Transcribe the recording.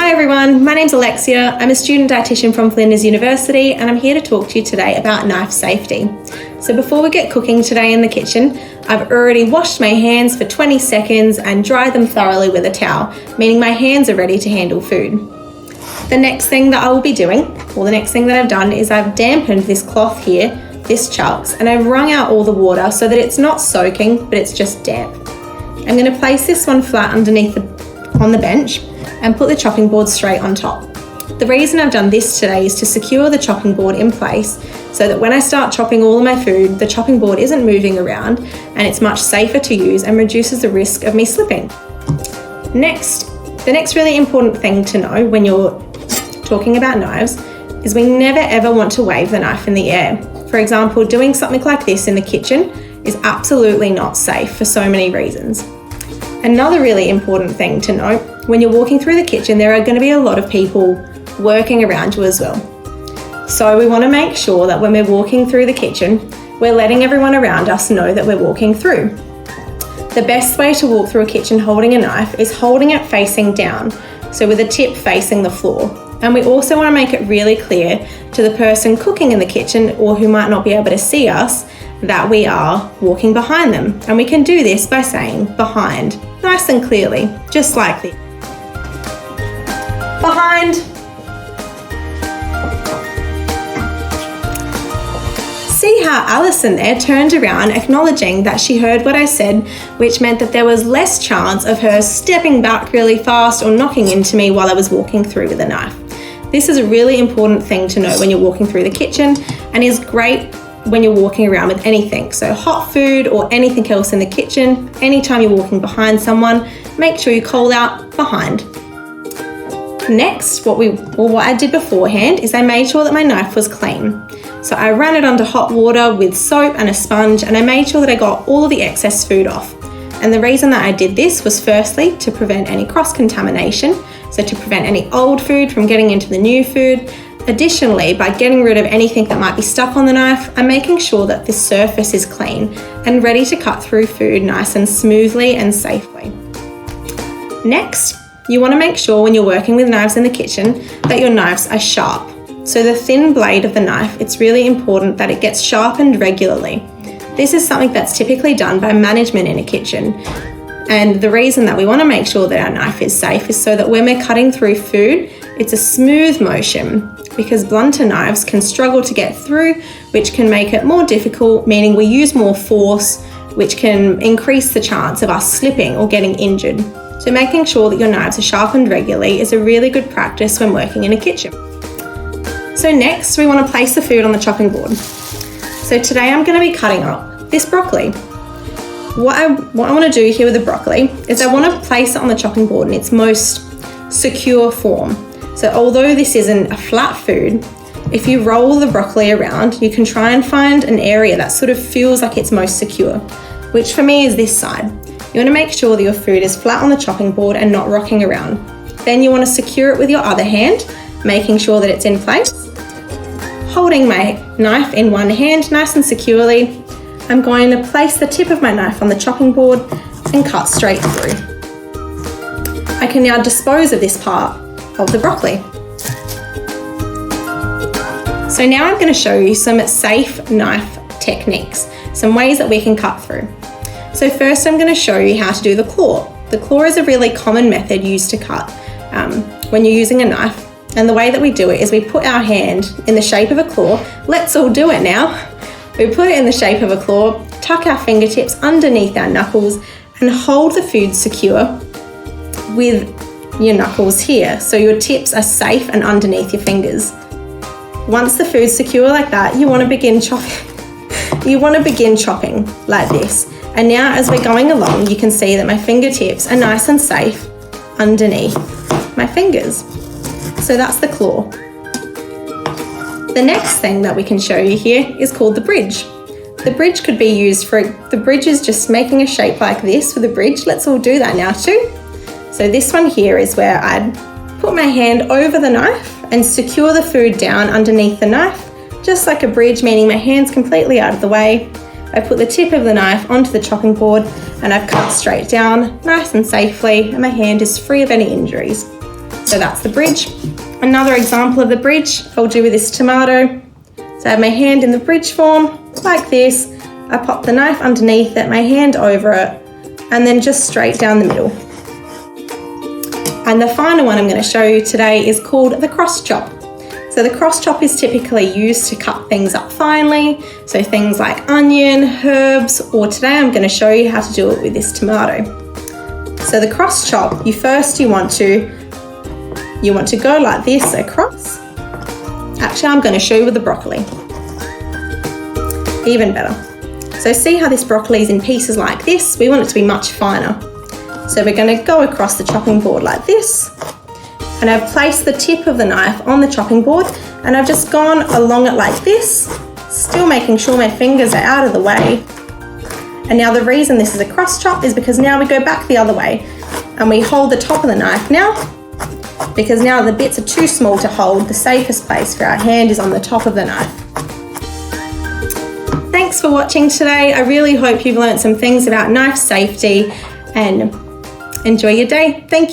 Hi everyone, my name's Alexia. I'm a student dietitian from Flinders University and I'm here to talk to you today about knife safety. So before we get cooking today in the kitchen, I've already washed my hands for 20 seconds and dried them thoroughly with a towel, meaning my hands are ready to handle food. The next thing that I will be doing, or the next thing that I've done, is I've dampened this cloth here, this chunks, and I've wrung out all the water so that it's not soaking, but it's just damp. I'm going to place this one flat underneath on the bench and put the chopping board straight on top. The reason I've done this today is to secure the chopping board in place so that when I start chopping all of my food, the chopping board isn't moving around and it's much safer to use and reduces the risk of me slipping. Next, the next really important thing to know when you're talking about knives is we never ever want to wave the knife in the air. For example, doing something like this in the kitchen is absolutely not safe for so many reasons. Another really important thing to note, when you're walking through the kitchen, there are going to be a lot of people working around you as well. So we want to make sure that when we're walking through the kitchen, we're letting everyone around us know that we're walking through. The best way to walk through a kitchen holding a knife is holding it facing down, so with the tip facing the floor. And we also want to make it really clear to the person cooking in the kitchen or who might not be able to see us that we are walking behind them. And we can do this by saying behind, nice and clearly, just like this. Behind. See how Alison there turned around acknowledging that she heard what I said, which meant that there was less chance of her stepping back really fast or knocking into me while I was walking through with a knife. This is a really important thing to know when you're walking through the kitchen and is great when you're walking around with anything. So hot food or anything else in the kitchen, anytime you're walking behind someone, make sure you call out behind. Next, what I did beforehand is I made sure that my knife was clean. So I ran it under hot water with soap and a sponge and I made sure that I got all of the excess food off. And the reason that I did this was firstly to prevent any cross-contamination, so to prevent any old food from getting into the new food. Additionally, by getting rid of anything that might be stuck on the knife, I'm making sure that this surface is clean and ready to cut through food nice and smoothly and safely. Next, you want to make sure when you're working with knives in the kitchen that your knives are sharp. So the thin blade of the knife, it's really important that it gets sharpened regularly. This is something that's typically done by management in a kitchen. And the reason that we want to make sure that our knife is safe is so that when we're cutting through food, it's a smooth motion, because blunter knives can struggle to get through, which can make it more difficult, meaning we use more force, which can increase the chance of us slipping or getting injured. So making sure that your knives are sharpened regularly is a really good practice when working in a kitchen. So next, we want to place the food on the chopping board. So today I'm going to be cutting up this broccoli. What I want to do here with the broccoli is I want to place it on the chopping board in its most secure form. So although this isn't a flat food, if you roll the broccoli around, you can try and find an area that sort of feels like it's most secure, which for me is this side. You want to make sure that your food is flat on the chopping board and not rocking around. Then you want to secure it with your other hand, making sure that it's in place. Holding my knife in one hand nice and securely, I'm going to place the tip of my knife on the chopping board and cut straight through. I can now dispose of this part of the broccoli. So now I'm going to show you some safe knife techniques, some ways that we can cut through. So first I'm going to show you how to do the claw. The claw is a really common method used to cut when you're using a knife. And the way that we do it is we put our hand in the shape of a claw. Let's all do it now. We put it in the shape of a claw, tuck our fingertips underneath our knuckles and hold the food secure with your knuckles here. So your tips are safe and underneath your fingers. Once the food's secure like that, you want to begin chopping. You want to begin chopping like this. And now as we're going along, you can see that my fingertips are nice and safe underneath my fingers. So that's the claw. The next thing that we can show you here is called the bridge. The bridge could be used the bridge is just making a shape like this with a bridge. Let's all do that now too. So this one here is where I'd put my hand over the knife and secure the food down underneath the knife, just like a bridge, meaning my hand's completely out of the way. I put the tip of the knife onto the chopping board and I've cut straight down, nice and safely, and my hand is free of any injuries. So that's the bridge. Another example of the bridge I'll do with this tomato. So I have my hand in the bridge form, like this. I pop the knife underneath it, my hand over it, and then just straight down the middle. And the final one I'm going to show you today is called the cross chop. So the cross chop is typically used to cut things up finely, so things like onion, herbs, or today I'm going to show you how to do it with this tomato. So the cross chop, you want to go like this across. Actually, I'm going to show you with the broccoli. Even better. So see how this broccoli is in pieces like this? We want it to be much finer. So we're going to go across the chopping board like this. And I've placed the tip of the knife on the chopping board, and I've just gone along it like this, still making sure my fingers are out of the way. And now the reason this is a cross chop is because now we go back the other way and we hold the top of the knife now, because now the bits are too small to hold. The safest place for our hand is on the top of the knife. Thanks for watching today. I really hope you've learned some things about knife safety, and enjoy your day. Thank you.